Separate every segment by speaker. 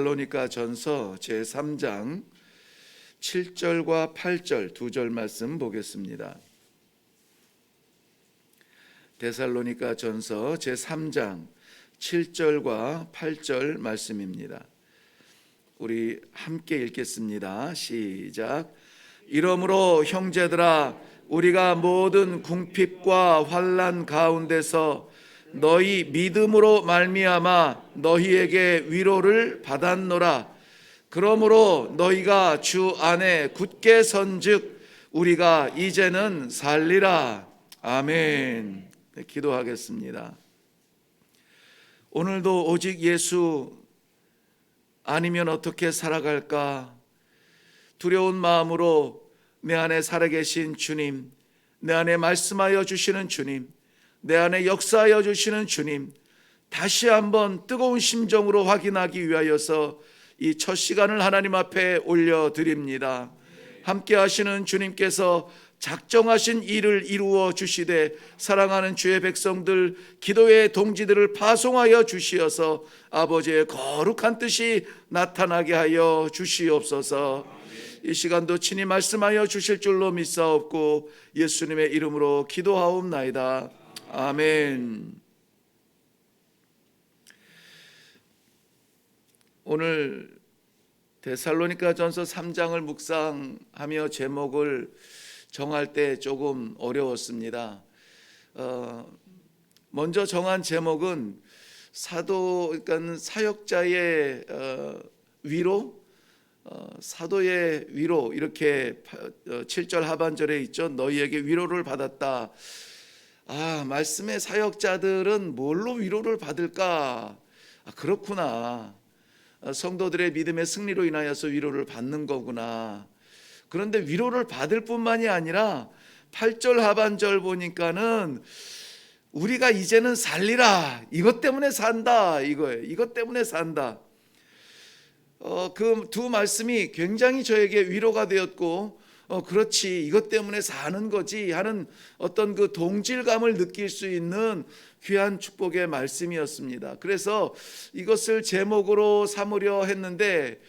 Speaker 1: 데살로니가 전서 제3장 7절과 8절 두 절 말씀 보겠습니다. 데살로니가 전서 제3장 7절과 8절 말씀입니다. 우리 함께 읽겠습니다. 시작. 이러므로 형제들아, 우리가 모든 궁핍과 환난 가운데서 너희 믿음으로 말미암아 너희에게 위로를 받았노라. 그러므로 너희가 주 안에 굳게 선즉 우리가 이제는 살리라. 아멘. 네, 기도하겠습니다. 오늘도 오직 예수 아니면 어떻게 살아갈까 두려운 마음으로 내 안에 살아계신 주님, 내 안에 말씀하여 주시는 주님, 내 안에 역사하여 주시는 주님, 다시 한번 뜨거운 심정으로 확인하기 위하여서 이 첫 시간을 하나님 앞에 올려드립니다. 함께 하시는 주님께서 작정하신 일을 이루어 주시되 사랑하는 주의 백성들, 기도의 동지들을 파송하여 주시어서 아버지의 거룩한 뜻이 나타나게 하여 주시옵소서. 이 시간도 친히 말씀하여 주실 줄로 믿사옵고 예수님의 이름으로 기도하옵나이다. 아멘. 오늘 데살로니가 전서 3장을 묵상하며 제목을 정할 때 조금 어려웠습니다. 먼저 정한 제목은 그러니까 사역자의 위로, 사도의 위로, 이렇게 7절 하반절에 있죠. 너희에게 위로를 받았다. 말씀의 사역자들은 뭘로 위로를 받을까? 그렇구나. 성도들의 믿음의 승리로 인하여서 위로를 받는 거구나. 그런데 위로를 받을 뿐만이 아니라 8절 하반절 보니까는 우리가 이제는 살리라. 이것 때문에 산다. 이거예요. 이것 때문에 산다. 그 두 말씀이 굉장히 저에게 위로가 되었고, 그렇지, 이것 때문에 사는 거지 하는 어떤 그 동질감을 느낄 수 있는 귀한 축복의 말씀이었습니다. 그래서 이것을 제목으로 삼으려 했는데,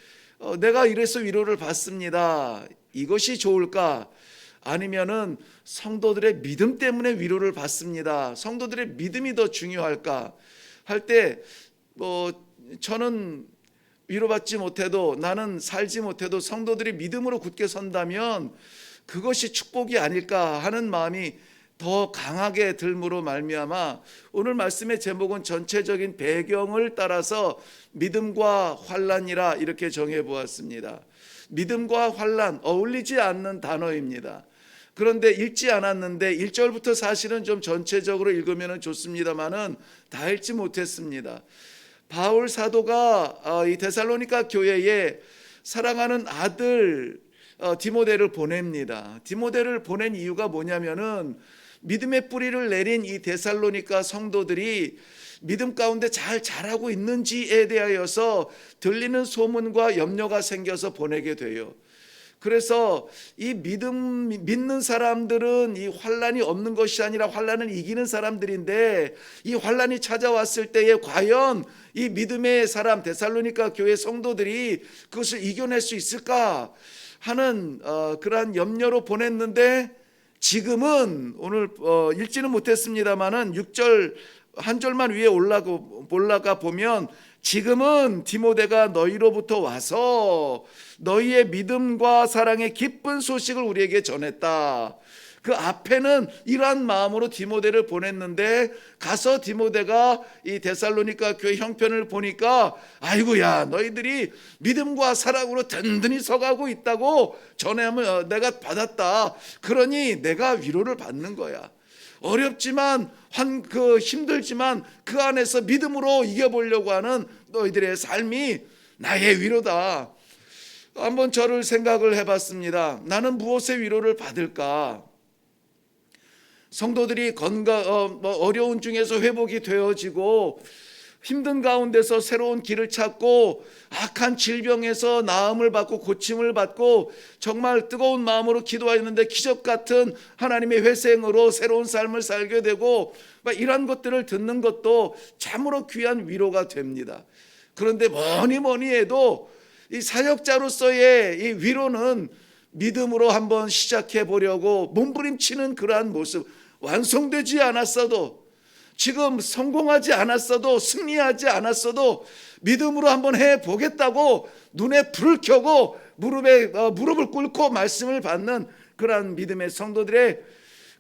Speaker 1: 내가 이래서 위로를 받습니다. 이것이 좋을까? 아니면은 성도들의 믿음 때문에 위로를 받습니다. 성도들의 믿음이 더 중요할까? 할 때 저는 위로받지 못해도, 나는 살지 못해도 성도들이 믿음으로 굳게 선다면 그것이 축복이 아닐까 하는 마음이 더 강하게 들므로 말미암아 오늘 말씀의 제목은 전체적인 배경을 따라서 믿음과 환난이라 이렇게 정해 보았습니다. 믿음과 환난 어울리지 않는 단어입니다. 그런데 읽지 않았는데 1절부터 사실은 좀 전체적으로 읽으면 좋습니다만은 다 읽지 못했습니다. 바울 사도가 이 데살로니가 교회에 사랑하는 아들 디모데를 보냅니다. 디모데를 보낸 이유가 뭐냐면은 믿음의 뿌리를 내린 이 데살로니가 성도들이 믿음 가운데 잘 자라고 있는지에 대하여서 들리는 소문과 염려가 생겨서 보내게 돼요. 그래서 이 믿는 사람들은 이 환난이 없는 것이 아니라 환난을 이기는 사람들인데, 이 환난이 찾아왔을 때에 과연 이 믿음의 사람 데살로니가 교회 성도들이 그것을 이겨낼 수 있을까 하는 그러한 염려로 보냈는데, 지금은 오늘 읽지는 못했습니다만은 6절 한 절만 위에 올라가 보면 지금은 디모데가 너희로부터 와서 너희의 믿음과 사랑의 기쁜 소식을 우리에게 전했다. 그 앞에는 이러한 마음으로 디모데를 보냈는데 가서 디모데가 이 데살로니가 교회 형편을 보니까 아이고야, 너희들이 믿음과 사랑으로 든든히 서가고 있다고 전함을 내가 받았다. 그러니 내가 위로를 받는 거야. 어렵지만 힘들지만 그 안에서 믿음으로 이겨보려고 하는 너희들의 삶이 나의 위로다. 한번 저를 생각을 해봤습니다. 나는 무엇의 위로를 받을까? 성도들이 어려운 중에서 회복이 되어지고 힘든 가운데서 새로운 길을 찾고 악한 질병에서 나음을 받고 고침을 받고 정말 뜨거운 마음으로 기도하였는데 기적 같은 하나님의 회생으로 새로운 삶을 살게 되고 이런 것들을 듣는 것도 참으로 귀한 위로가 됩니다. 그런데 뭐니 해도 이 사역자로서의 이 위로는 믿음으로 한번 시작해 보려고 몸부림치는 그러한 모습, 완성되지 않았어도, 지금 성공하지 않았어도, 승리하지 않았어도 믿음으로 한번 해보겠다고 눈에 불을 켜고 무릎을 꿇고 말씀을 받는 그러한 믿음의 성도들의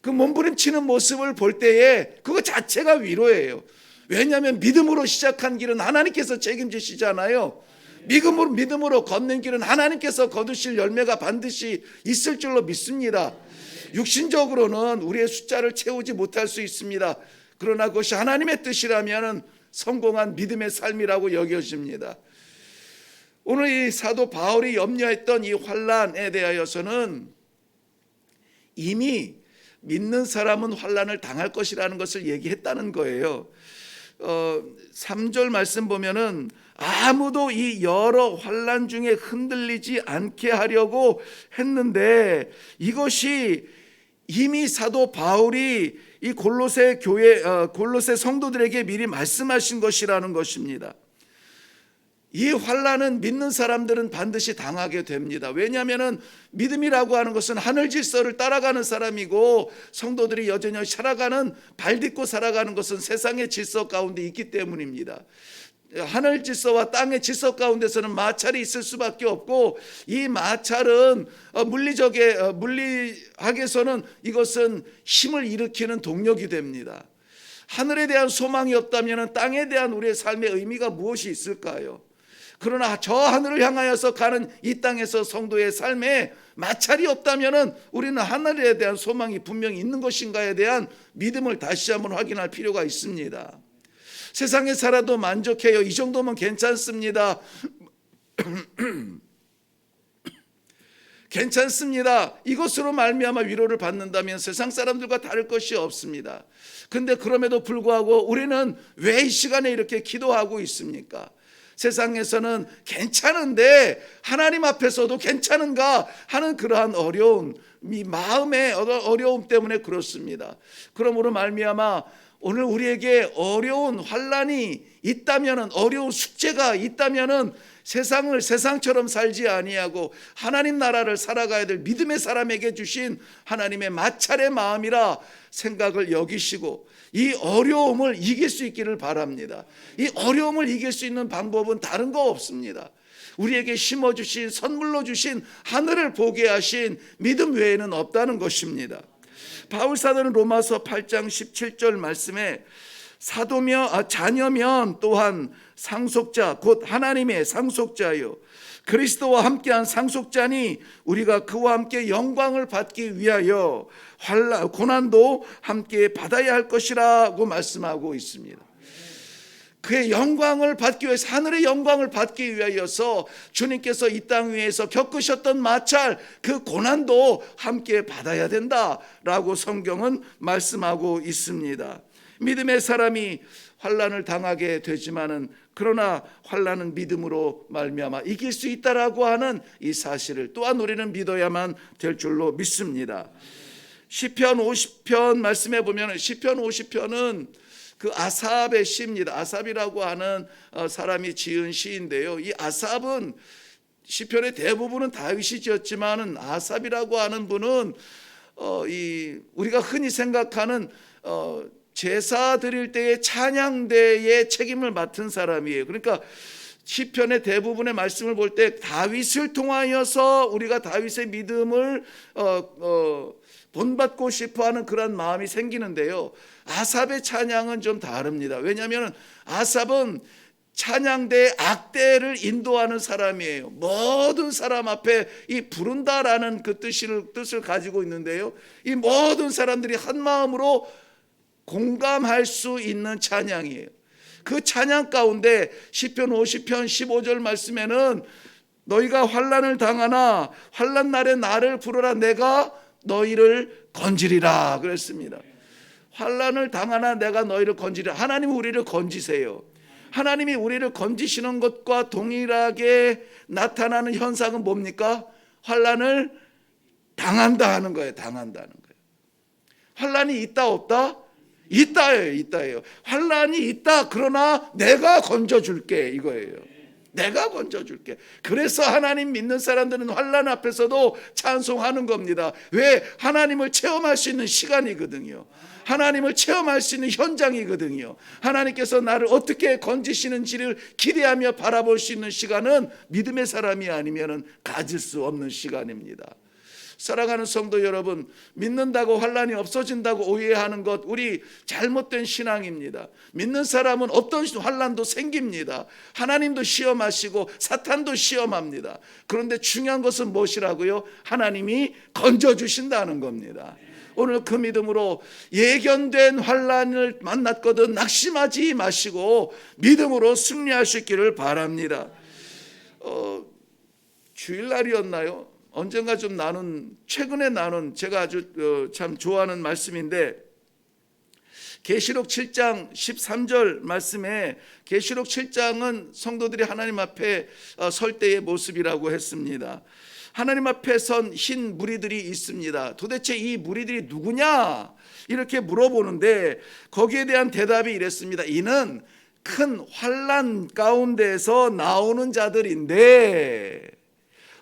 Speaker 1: 그 몸부림치는 모습을 볼 때에 그거 자체가 위로예요. 왜냐하면 믿음으로 시작한 길은 하나님께서 책임지시잖아요. 믿음으로 걷는 길은 하나님께서 거두실 열매가 반드시 있을 줄로 믿습니다. 육신적으로는 우리의 숫자를 채우지 못할 수 있습니다. 그러나 그것이 하나님의 뜻이라면 성공한 믿음의 삶이라고 여겨집니다. 오늘 이 사도 바울이 염려했던 이 환난에 대하여서는 이미 믿는 사람은 환난을 당할 것이라는 것을 얘기했다는 거예요. 3절 말씀 보면은 아무도 이 여러 환난 중에 흔들리지 않게 하려고 했는데, 이것이 이미 사도 바울이 이 골로새 교회, 골로새 성도들에게 미리 말씀하신 것이라는 것입니다. 이 환난은 믿는 사람들은 반드시 당하게 됩니다. 왜냐하면 믿음이라고 하는 것은 하늘 질서를 따라가는 사람이고, 성도들이 여전히 살아가는, 발 딛고 살아가는 것은 세상의 질서 가운데 있기 때문입니다. 하늘 질서와 땅의 질서 가운데서는 마찰이 있을 수밖에 없고, 이 마찰은 물리학에서는 이것은 힘을 일으키는 동력이 됩니다. 하늘에 대한 소망이 없다면 땅에 대한 우리의 삶의 의미가 무엇이 있을까요? 그러나 저 하늘을 향하여서 가는 이 땅에서 성도의 삶에 마찰이 없다면 우리는 하늘에 대한 소망이 분명히 있는 것인가에 대한 믿음을 다시 한번 확인할 필요가 있습니다. 세상에 살아도 만족해요, 이 정도면 괜찮습니다, 괜찮습니다, 이것으로 말미암아 위로를 받는다면 세상 사람들과 다를 것이 없습니다. 근데 그럼에도 불구하고 우리는 왜 이 시간에 이렇게 기도하고 있습니까? 세상에서는 괜찮은데 하나님 앞에서도 괜찮은가 하는 그러한 어려움, 이 마음의 어려움 때문에 그렇습니다. 그러므로 말미암아 오늘 우리에게 어려운 환난이 있다면은, 어려운 숙제가 있다면은 세상을 세상처럼 살지 아니하고 하나님 나라를 살아가야 될 믿음의 사람에게 주신 하나님의 마찰의 마음이라 생각을 여기시고 이 어려움을 이길 수 있기를 바랍니다. 이 어려움을 이길 수 있는 방법은 다른 거 없습니다. 우리에게 심어주신, 선물로 주신 하늘을 보게 하신 믿음 외에는 없다는 것입니다. 바울 사도는 로마서 8장 17절 말씀에 자녀면 또한 상속자, 곧 하나님의 상속자요 그리스도와 함께한 상속자니 우리가 그와 함께 영광을 받기 위하여 고난도 함께 받아야 할 것이라고 말씀하고 있습니다. 그의 영광을 받기 위해서, 하늘의 영광을 받기 위하여서 주님께서 이 땅 위에서 겪으셨던 마찰, 그 고난도 함께 받아야 된다라고 성경은 말씀하고 있습니다. 믿음의 사람이 환난을 당하게 되지만은, 그러나 환난은 믿음으로 말미암아 이길 수 있다라고 하는 이 사실을 또한 우리는 믿어야만 될 줄로 믿습니다. 시편 50편 말씀해 보면, 시편 50편은 그 아삽의 시입니다. 아삽이라고 하는 사람이 지은 시인데요. 이 아삽은 시편의 대부분은 다윗이 지었지만은 아삽이라고 하는 분은 우리가 흔히 생각하는 제사 드릴 때의 찬양대의 책임을 맡은 사람이에요. 그러니까 시편의 대부분의 말씀을 볼 때 다윗을 통하여서 우리가 다윗의 믿음을 본받고 싶어하는 그런 마음이 생기는데요. 아삽의 찬양은 좀 다릅니다. 왜냐하면 아삽은 찬양대의 악대를 인도하는 사람이에요. 모든 사람 앞에 이 부른다라는 그 뜻을 가지고 있는데요. 이 모든 사람들이 한 마음으로 공감할 수 있는 찬양이에요. 그 찬양 가운데 시편 50편 15절 말씀에는 너희가 환난을 당하나 환난 날에 나를 부르라 내가 너희를 건지리라 그랬습니다. 환난을 당하나 내가 너희를 건지리라. 하나님이 우리를 건지세요. 하나님이 우리를 건지시는 것과 동일하게 나타나는 현상은 뭡니까? 환난을 당한다 하는 거예요. 당한다는 거예요. 환난이 있다 없다? 있다예요. 있다예요. 환난이 있다. 그러나 내가 건져줄게 이거예요. 내가 건져줄게. 그래서 하나님 믿는 사람들은 환난 앞에서도 찬송하는 겁니다. 왜? 하나님을 체험할 수 있는 시간이거든요. 하나님을 체험할 수 있는 현장이거든요. 하나님께서 나를 어떻게 건지시는지를 기대하며 바라볼 수 있는 시간은 믿음의 사람이 아니면 가질 수 없는 시간입니다. 사랑하는 성도 여러분, 믿는다고 환난이 없어진다고 오해하는 것, 우리 잘못된 신앙입니다. 믿는 사람은 어떤 환난도 생깁니다. 하나님도 시험하시고 사탄도 시험합니다. 그런데 중요한 것은 무엇이라고요? 하나님이 건져주신다는 겁니다. 오늘 그 믿음으로 예견된 환난을 만났거든 낙심하지 마시고 믿음으로 승리할 수 있기를 바랍니다. 주일날이었나요? 언젠가 좀 최근에 나눈 제가 아주 참 좋아하는 말씀인데, 계시록 7장 13절 말씀에, 계시록 7장은 성도들이 하나님 앞에 설 때의 모습이라고 했습니다. 하나님 앞에 선 흰 무리들이 있습니다. 도대체 이 무리들이 누구냐? 이렇게 물어보는데 거기에 대한 대답이 이랬습니다. 이는 큰 환난 가운데서 나오는 자들인데,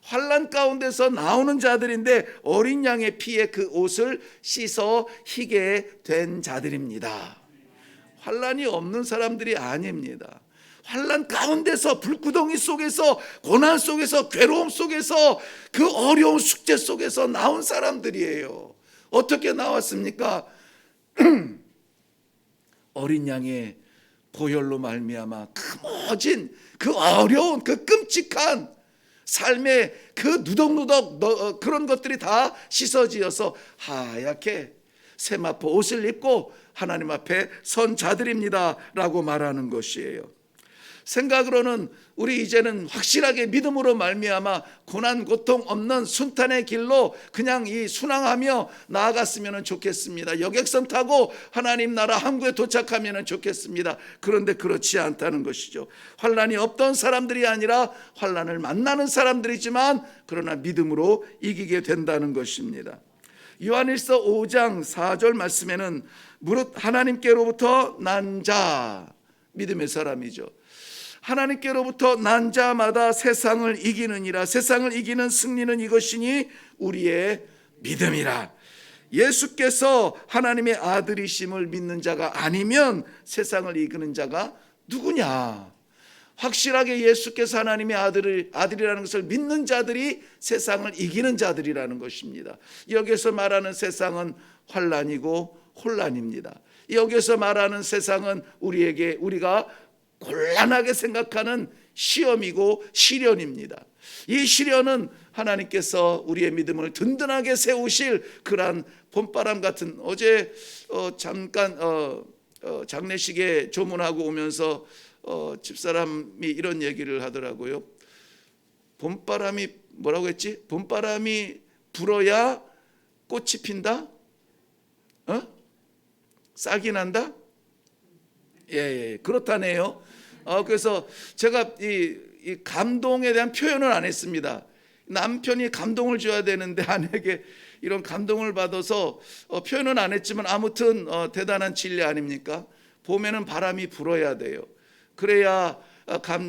Speaker 1: 환난 가운데서 나오는 자들인데 어린 양의 피에 그 옷을 씻어 희게 된 자들입니다. 환난이 없는 사람들이 아닙니다. 환난 가운데서, 불구덩이 속에서, 고난 속에서, 괴로움 속에서, 그 어려운 숙제 속에서 나온 사람들이에요. 어떻게 나왔습니까? 어린 양의 보혈로 말미암아 그 모진, 그 어려운, 그 끔찍한 삶의 그 누덕누덕 그런 것들이 다 씻어지어서 하얗게 세마포 옷을 입고 하나님 앞에 선 자들입니다 라고 말하는 것이에요. 생각으로는 우리 이제는 확실하게 믿음으로 말미암아 고난 고통 없는 순탄의 길로 그냥 이 순항하며 나아갔으면 좋겠습니다. 여객선 타고 하나님 나라 항구에 도착하면 좋겠습니다. 그런데 그렇지 않다는 것이죠. 환난이 없던 사람들이 아니라 환난을 만나는 사람들이지만 그러나 믿음으로 이기게 된다는 것입니다. 요한일서 5장 4절 말씀에는 무릇 하나님께로부터 난 자, 믿음의 사람이죠. 하나님께로부터 난 자마다 세상을 이기느니라. 세상을 이기는 승리는 이것이니 우리의 믿음이라. 예수께서 하나님의 아들이심을 믿는 자가 아니면 세상을 이기는 자가 누구냐? 확실하게 예수께서 하나님의 아들이라는 것을 믿는 자들이 세상을 이기는 자들이라는 것입니다. 여기서 말하는 세상은 환난이고 혼란입니다. 여기서 말하는 세상은 우리가 곤란하게 생각하는 시험이고 시련입니다. 이 시련은 하나님께서 우리의 믿음을 든든하게 세우실 그러한 봄바람 같은, 어제 잠깐 장례식에 조문하고 오면서 집사람이 이런 얘기를 하더라고요. 봄바람이 뭐라고 했지? 봄바람이 불어야 꽃이 핀다? 싹이 난다? 예, 그렇다네요. 그래서 제가 이 감동에 대한 표현을 안 했습니다. 남편이 감동을 줘야 되는데 아내에게 이런 감동을 받아서 표현은 안 했지만 아무튼 대단한 진리 아닙니까? 봄에는 바람이 불어야 돼요. 그래야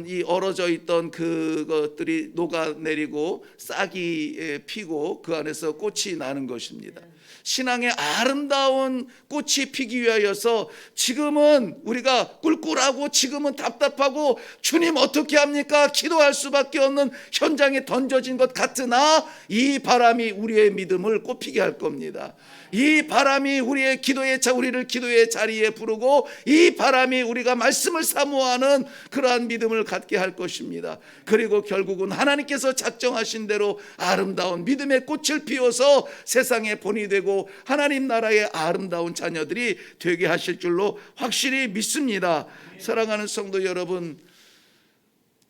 Speaker 1: 이 얼어져 있던 그것들이 녹아내리고 싹이 피고 그 안에서 꽃이 나는 것입니다. 신앙의 아름다운 꽃이 피기 위하여서 지금은 우리가 꿀꿀하고 지금은 답답하고 주님 어떻게 합니까? 기도할 수밖에 없는 현장에 던져진 것 같으나 이 바람이 우리의 믿음을 꽃피게 할 겁니다. 이 바람이 우리를 기도의 자리에 부르고 이 바람이 우리가 말씀을 사모하는 그러한 믿음을 갖게 할 것입니다. 그리고 결국은 하나님께서 작정하신 대로 아름다운 믿음의 꽃을 피워서 세상의 본이 되고 하나님 나라의 아름다운 자녀들이 되게 하실 줄로 확실히 믿습니다. 사랑하는 성도 여러분,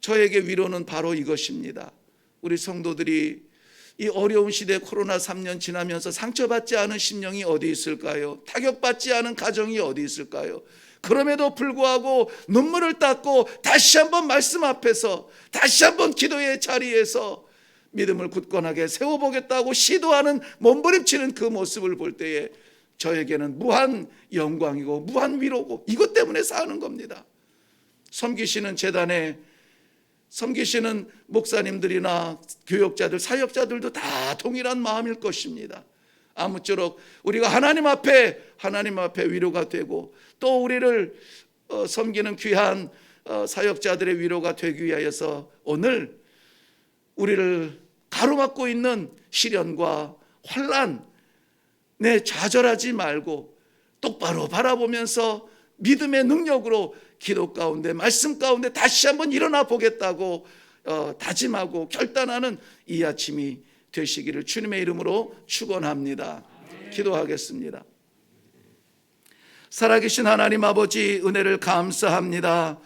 Speaker 1: 저에게 위로는 바로 이것입니다. 우리 성도들이 이 어려운 시대 코로나 3년 지나면서 상처받지 않은 심령이 어디 있을까요? 타격받지 않은 가정이 어디 있을까요? 그럼에도 불구하고 눈물을 닦고 다시 한번 말씀 앞에서, 다시 한번 기도의 자리에서 믿음을 굳건하게 세워보겠다고 시도하는 몸부림치는 그 모습을 볼 때에 저에게는 무한 영광이고 무한 위로고 이것 때문에 사는 겁니다. 섬기시는 재단에 섬기시는 목사님들이나 교역자들, 사역자들도 다 동일한 마음일 것입니다. 아무쪼록 우리가 하나님 앞에 위로가 되고 또 우리를 섬기는 귀한 사역자들의 위로가 되기 위하여서 오늘 우리를 가로막고 있는 시련과 환난에 좌절하지 말고 똑바로 바라보면서 믿음의 능력으로 기도 가운데 말씀 가운데 다시 한번 일어나 보겠다고 다짐하고 결단하는 이 아침이 되시기를 주님의 이름으로 축원합니다. 기도하겠습니다. 살아계신 하나님 아버지, 은혜를 감사합니다.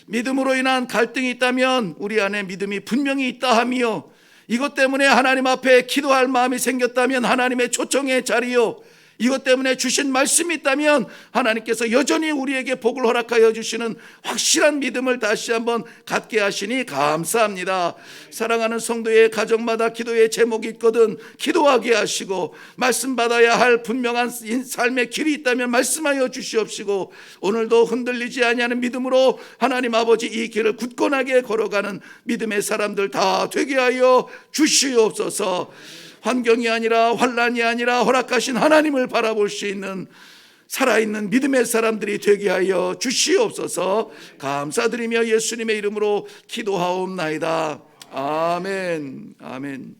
Speaker 1: 믿음으로 인한 갈등이 있다면 우리 안에 믿음이 분명히 있다 하며, 이것 때문에 하나님 앞에 기도할 마음이 생겼다면 하나님의 초청의 자리요, 이것 때문에 주신 말씀이 있다면 하나님께서 여전히 우리에게 복을 허락하여 주시는 확실한 믿음을 다시 한번 갖게 하시니 감사합니다. 사랑하는 성도의 가정마다 기도의 제목이 있거든 기도하게 하시고, 말씀 받아야 할 분명한 삶의 길이 있다면 말씀하여 주시옵시고, 오늘도 흔들리지 아니하는 믿음으로 하나님 아버지 이 길을 굳건하게 걸어가는 믿음의 사람들 다 되게 하여 주시옵소서. 환경이 아니라 환난이 아니라 허락하신 하나님을 바라볼 수 있는 살아있는 믿음의 사람들이 되게 하여 주시옵소서. 감사드리며 예수님의 이름으로 기도하옵나이다. 아멘. 아멘.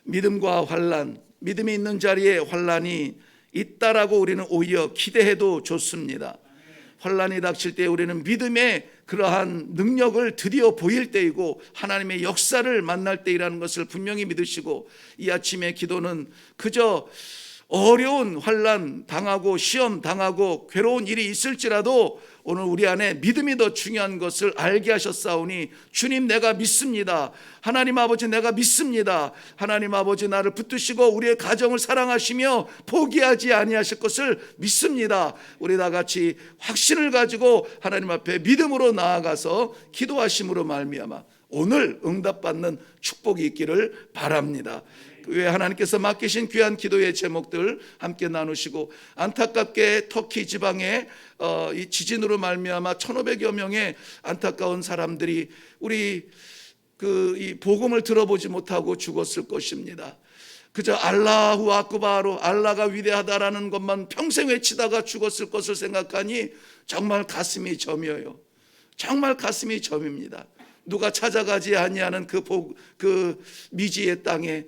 Speaker 1: 믿음과 환난, 믿음이 있는 자리에 환난이 있다라고 우리는 오히려 기대해도 좋습니다. 환난이 닥칠 때 우리는 믿음의 그러한 능력을 드디어 보일 때이고 하나님의 역사를 만날 때이라는 것을 분명히 믿으시고, 이 아침의 기도는 그저 어려운 환난 당하고 시험 당하고 괴로운 일이 있을지라도 오늘 우리 안에 믿음이 더 중요한 것을 알게 하셨사오니, 주님 내가 믿습니다. 하나님 아버지 내가 믿습니다. 하나님 아버지 나를 붙드시고 우리의 가정을 사랑하시며 포기하지 아니하실 것을 믿습니다. 우리 다 같이 확신을 가지고 하나님 앞에 믿음으로 나아가서 기도하심으로 말미암아 오늘 응답받는 축복이 있기를 바랍니다. 그 외에 하나님께서 맡기신 귀한 기도의 제목들 함께 나누시고, 안타깝게 터키 지방에 이 지진으로 말미암아 1,500여 명의 안타까운 사람들이 우리 이 복음을 들어보지 못하고 죽었을 것입니다. 그저 알라후 아쿠바로, 알라가 위대하다라는 것만 평생 외치다가 죽었을 것을 생각하니 정말 가슴이 저며요. 정말 가슴이 저밉니다. 누가 찾아가지 아니하는 그 미지의 땅에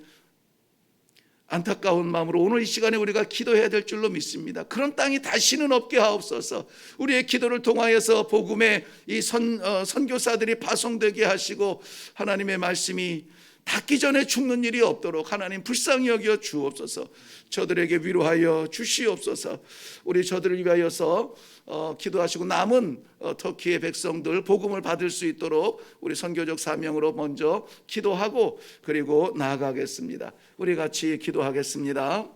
Speaker 1: 안타까운 마음으로 오늘 이 시간에 우리가 기도해야 될 줄로 믿습니다. 그런 땅이 다시는 없게 하옵소서. 우리의 기도를 통하여서 복음의 이 선교사들이 파송되게 하시고, 하나님의 말씀이 닿기 전에 죽는 일이 없도록 하나님 불쌍히 여겨 주옵소서. 저들에게 위로하여 주시옵소서. 우리 저들을 위하여서 기도하시고 남은 터키의 백성들 복음을 받을 수 있도록 우리 선교적 사명으로 먼저 기도하고 그리고 나아가겠습니다. 우리 같이 기도하겠습니다.